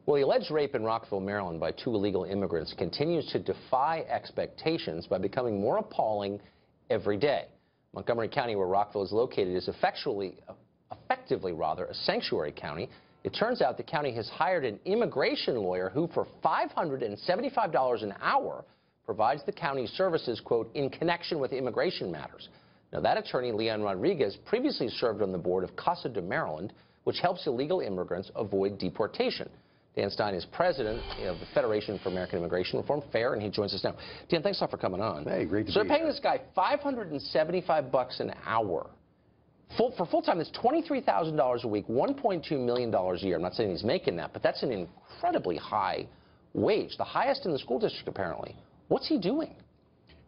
Well, the alleged rape in Rockville, Maryland by two illegal immigrants continues to defy expectations by becoming more appalling every day. Montgomery County, where Rockville is located, is effectively a sanctuary county. It turns out the county has hired an immigration lawyer who, for $575 an hour, provides the county services, quote, in connection with immigration matters. Now, that attorney, Leon Rodriguez, previously served on the board of Casa de Maryland, which helps illegal immigrants avoid deportation. Dan Stein is president of the Federation for American Immigration Reform, FAIR, and he joins us now. Dan, thanks a lot for coming on. Hey, great to be here. So they're paying this guy $575 an hour. For full-time, that's $23,000 a week, $1.2 million a year. I'm not saying he's making that, but that's an incredibly high wage, the highest in the school district, apparently. What's he doing?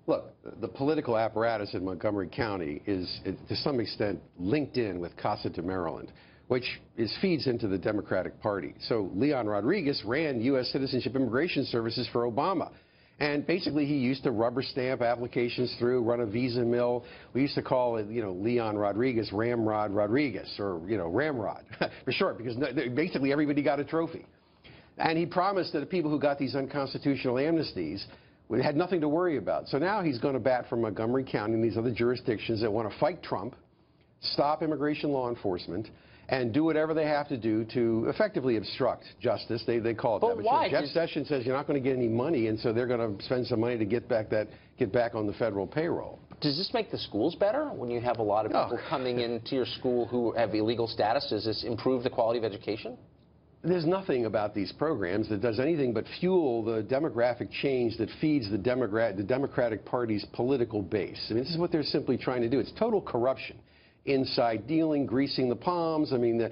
Look, the political apparatus in Montgomery County is, to some extent, linked in with Casa de Maryland, which feeds into the Democratic Party. So Leon Rodriguez ran U.S. Citizenship Immigration Services for Obama. And basically, he used to rubber stamp applications through, run a visa mill. We used to call it, Leon Rodriguez, Ramrod Rodriguez, or, Ramrod, for short, because basically everybody got a trophy. And he promised that the people who got these unconstitutional amnesties had nothing to worry about. So now he's going to bat for Montgomery County and these other jurisdictions that want to fight Trump, stop immigration law enforcement, and do whatever they have to do to effectively obstruct justice. They call it that. But why? Jeff Sessions says you're not going to get any money, and so they're going to spend some money to get back on the federal payroll. Does this make the schools better when you have a lot of people coming into your school who have illegal status? Does this improve the quality of education? There's nothing about these programs that does anything but fuel the demographic change that feeds the Democratic Party's political base. I mean, this is what they're simply trying to do. It's total corruption. Inside dealing, greasing the palms. I mean,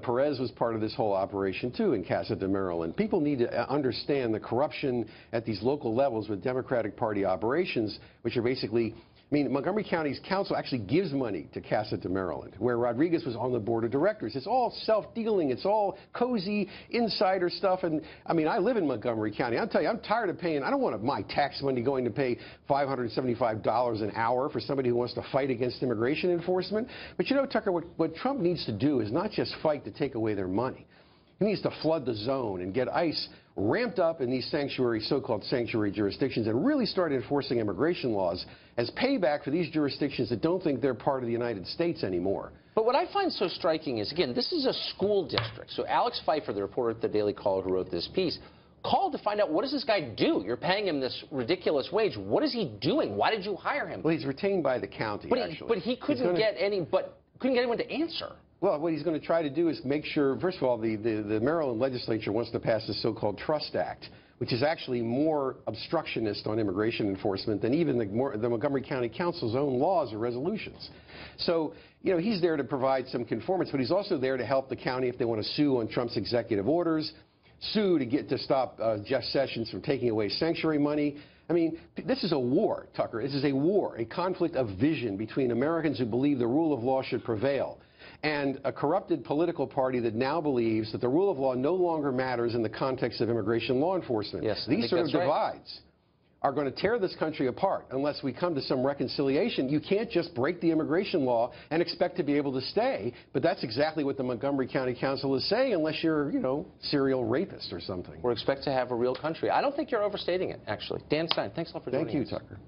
Perez was part of this whole operation, too, in Casa de Maryland. People need to understand the corruption at these local levels with Democratic Party operations, which are basically, Montgomery County's council actually gives money to Casa de Maryland, where Rodriguez was on the board of directors. It's all self-dealing. It's all cozy insider stuff. And, I live in Montgomery County. I'll tell you, I'm tired of paying. I don't want my tax money going to pay $575 an hour for somebody who wants to fight against immigration enforcement. But, Tucker, what Trump needs to do is not just fight to take away their money. He needs to flood the zone and get ICE ramped up in these so-called sanctuary jurisdictions and really start enforcing immigration laws as payback for these jurisdictions that don't think they're part of the United States anymore. But what I find so striking is, again, this is a school district. So Alex Pfeiffer, the reporter at the Daily Caller who wrote this piece, called to find out, what does this guy do? You're paying him this ridiculous wage. What is he doing? Why did you hire him? Well, he's retained by the county, actually. But he couldn't get anyone to answer. Well, what he's going to try to do is make sure, first of all, the Maryland legislature wants to pass the so-called Trust Act, which is actually more obstructionist on immigration enforcement than even the Montgomery County Council's own laws or resolutions. So, he's there to provide some conformance, but he's also there to help the county if they want to sue on Trump's executive orders, sue to stop Jeff Sessions from taking away sanctuary money. This is a war, Tucker. This is a war, a conflict of vision between Americans who believe the rule of law should prevail and a corrupted political party that now believes that the rule of law no longer matters in the context of immigration law enforcement. Yes, these sort of divides are going to tear this country apart unless we come to some reconciliation. You can't just break the immigration law and expect to be able to stay, but that's exactly what the Montgomery County Council is saying, unless you're, serial rapist or something. We're expected to have a real country. I don't think you're overstating it, actually. Dan Stein, thanks a lot for joining us. Thank you, Tucker.